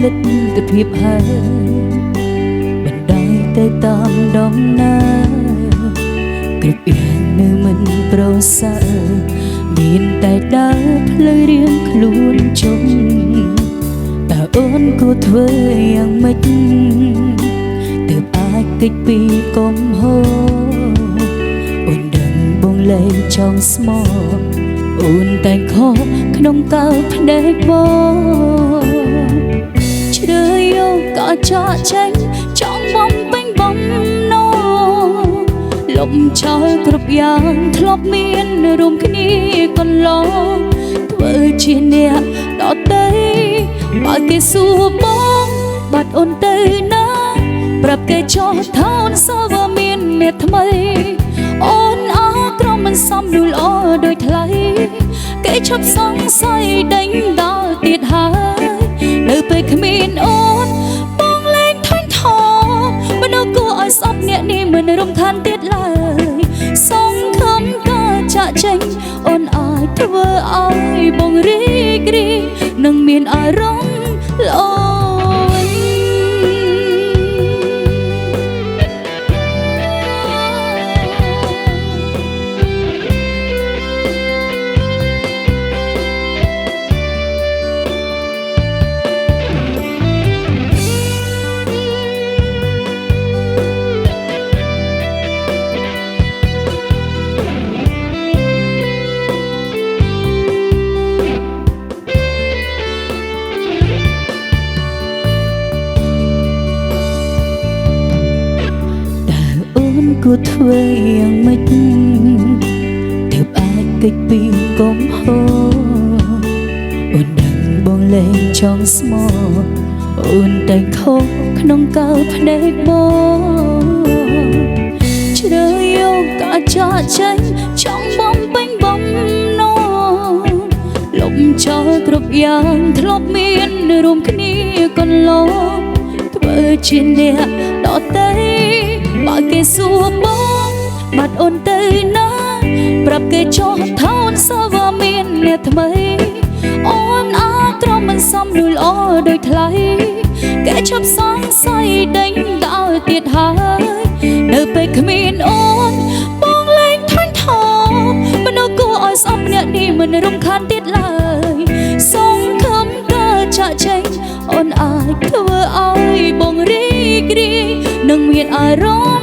លិតទៅភាពហើយបណ្ដោយទៅតាមដំណើរគ្រប់យ៉ាងនៅមិនប្រសើរមានតែដើរផ្លូវរៀងខ្លួនជុំតើអូនគួរធ្វើយ៉ាងម៉េចទើបអាចគេចពីកំហុសអូនដឹងបងលែងចង់ស្មោះអូនតែខកក្នុងកៅភ្នែកបងជ្រើយកក៏ចាក់ចេញចង់បំពេញបំណងលំចោលគ្រប់យ៉ាងធ្លាប់មានរួមគ្នាកន្លងធ្វើជាអ្នកដទៃបើគេសួរបងបាត់អូនទៅណាប្រាប់គេចោះថាអូនសើវាមានអ្នកថ្មីអូនអើក្រំមិនសមនោះល្អដូចថ្លៃគេឈប់សង្ស័យដេញដល់ទៀតហើយនៅពេលគ្មានអូនបងលែងធុញថប់មនុស្សគួរឲ្យស្អប់អ្នកនេះមិនរំខានទៀតឡើយសង្ឃឹមការចាក់ចេញអូនអាចធ្វើឲ្យបងរីករាយនឹងមានអារម្មណ៍ល្អគួរធ្វើយ៉ាងម៉េចទើបអាចគេចពីកំហុសអូនដឹងបងលែងចង់ស្មោះអូនតែខកក្នុងកៅភ្នែកបងជ្រើយកក៏ចាក់ចេញចង់បំពេញបំណងលំចោលគ្រប់យ៉ាងធ្លាប់មានរួមគ្នាកន្លងធ្វើជាអ្នកដទៃបើគេសួរបងបាត់អូនទៅណាប្រាប់គេចោះថាអូនសើវាមានអ្នកថ្មីអូនអើក្រំមិនសមនោះល្អដូចថ្លៃគេឈប់សង្ស័យដេញដល់ទៀតហើយនៅពេលគ្មានអូនបងលែងធុញថប់មនុស្សគួរឲ្យស្អប់អ្នកនេះមិនរំខានទៀតឡើយសង្ឃឹមការចាក់ចេញអូនអាចធ្វើឲ្យបងរីករាយនឹងមានអារម្មណ៍